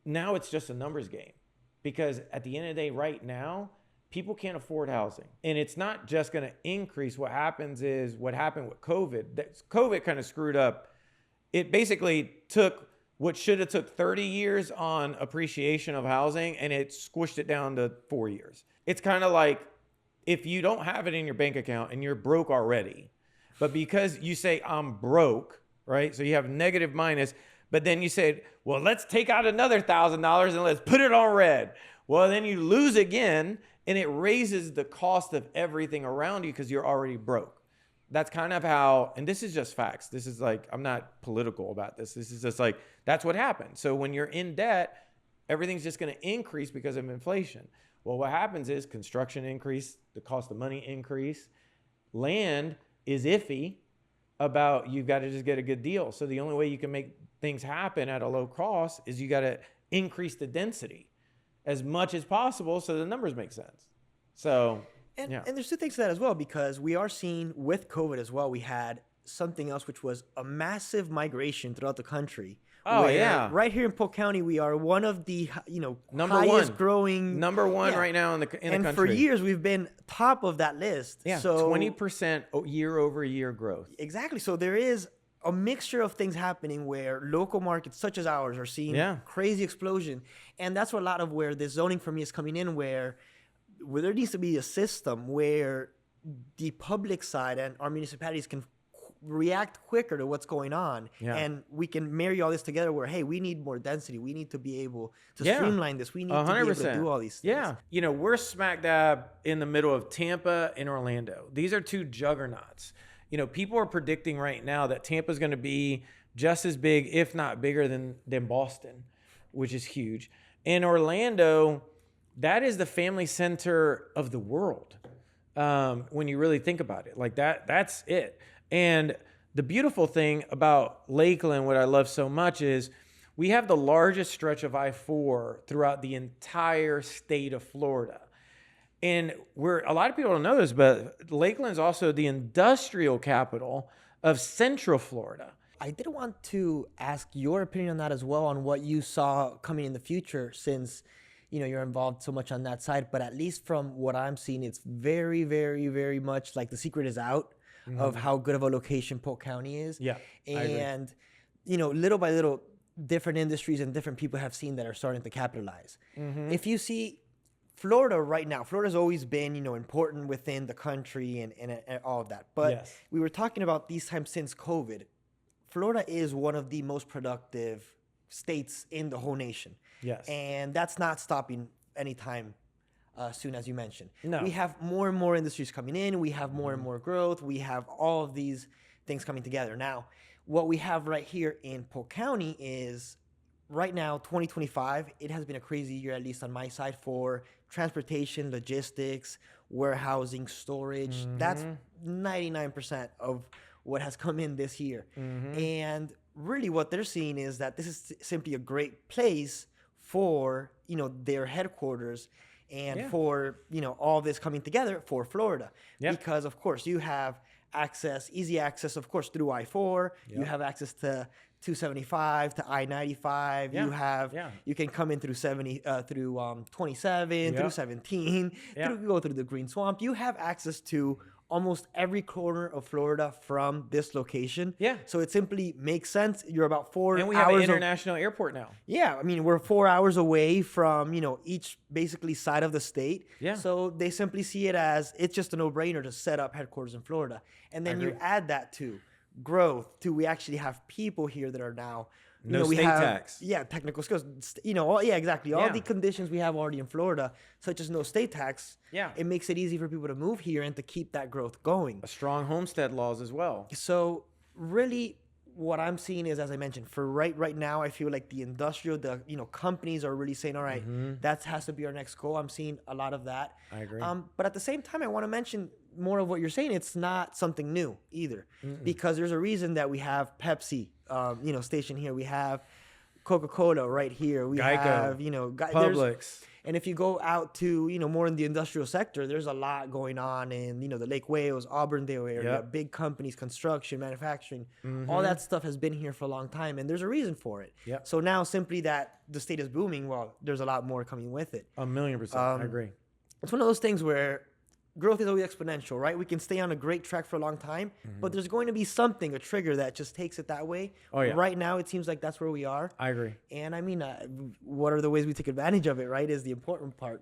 now it's just a numbers game, because at the end of the day, right now, people can't afford housing. And it's not just going to increase. What happens is what happened with COVID. COVID kind of screwed up. It basically took what should have took 30 years on appreciation of housing, and it squished it down to 4 years. It's kind of like if you don't have it in your bank account and you're broke already, but because you say I'm broke, right? So you have negative minus, but then you said, well, let's take out another $1,000 and let's put it on red. Well, then you lose again, and it raises the cost of everything around you because you're already broke. That's kind of how, and this is just facts. This is like, I'm not political about this. This is just like, that's what happened. So when you're in debt, everything's just going to increase because of inflation. Well, what happens is construction increase, the cost of money increase. Land is iffy about, you've got to just get a good deal. So the only way you can make things happen at a low cost is you got to increase the density as much as possible so the numbers make sense. So, and there's two things to that as well, because we are seeing with COVID as well, we had something else, which was a massive migration throughout the country. Oh, yeah. Right here in Polk County, we are one of the, growing. Number one right now in the country. And for years, we've been top of that list. Yeah, so 20% year over year growth. Exactly. So there is a mixture of things happening where local markets such as ours are seeing crazy explosion. And that's a lot of where the zoning for me is coming in, where there needs to be a system where the public side and our municipalities can react quicker to what's going on. Yeah. And we can marry all this together where, hey, we need more density. We need to be able to streamline this. We need 100%. To be able to do all these things. Yeah. You know, we're smack dab in the middle of Tampa and Orlando. These are two juggernauts. You know, people are predicting right now that Tampa is going to be just as big, if not bigger than Boston, which is huge. And Orlando, that is the family center of the world. When you really think about it, like that's it. And the beautiful thing about Lakeland, what I love so much, is we have the largest stretch of I-4 throughout the entire state of Florida. And a lot of people don't know this, but Lakeland is also the industrial capital of Central Florida. I did want to ask your opinion on that as well, on what you saw coming in the future, since you're involved so much on that side. But at least from what I'm seeing, it's very, very, very much like the secret is out of how good of a location Polk County is. Yeah, and little by little, different industries and different people have seen that are starting to capitalize. If you see Florida right now, Florida's always been, important within the country and all of that. But we were talking about these times since COVID. Florida is one of the most productive states in the whole nation. Yes. And that's not stopping anytime soon, as you mentioned. No. We have more and more industries coming in. We have more and more growth. We have all of these things coming together. Now, what we have right here in Polk County is, right now, 2025, it has been a crazy year, at least on my side, for transportation, logistics, warehousing, storage. That's 99% of what has come in this year. And really what they're seeing is that this is simply a great place for, their headquarters and for, all this coming together for Florida. Because, of course, you have easy access, of course, through I-4. You have access to 275 to I-95. You can come in through 27, through 17, go through the Green Swamp. You have access to almost every corner of Florida from this location. Yeah. So it simply makes sense. You're about 4 hours. And we have an international airport now. Yeah. I mean, we're 4 hours away from, each basically side of the state. Yeah. So they simply see it as, it's just a no-brainer to set up headquarters in Florida. And then you add that to growth, we actually have people here that are now, we have tax. Yeah, technical skills. Exactly. All the conditions we have already in Florida, such as no state tax. Yeah. It makes it easy for people to move here and to keep that growth going. A strong homestead laws as well. So really, what I'm seeing is, as I mentioned, for right now, I feel like the companies are really saying, all right, that has to be our next goal. I'm seeing a lot of that. I agree. But at the same time, I want to mention more of what you're saying. It's not something new either, because there's a reason that we have Pepsi, station here. We have Coca-Cola right here. We Geico, have, Publix. and if you go out to, more in the industrial sector, there's a lot going on in, the Lake Wales, Auburndale area, Yep. big companies, construction, manufacturing, all that stuff has been here for a long time, and there's a reason for it. Yep. So now simply that the state is booming, well, there's a lot more coming with it. 1,000,000%. I agree. It's one of those things where growth is always exponential, right? We can stay on a great track for a long time, but there's going to be something, a trigger that just takes it that way. Oh, yeah. Right now, it seems like that's where we are. I agree. And I mean, what are the ways we take advantage of it, right, is the important part.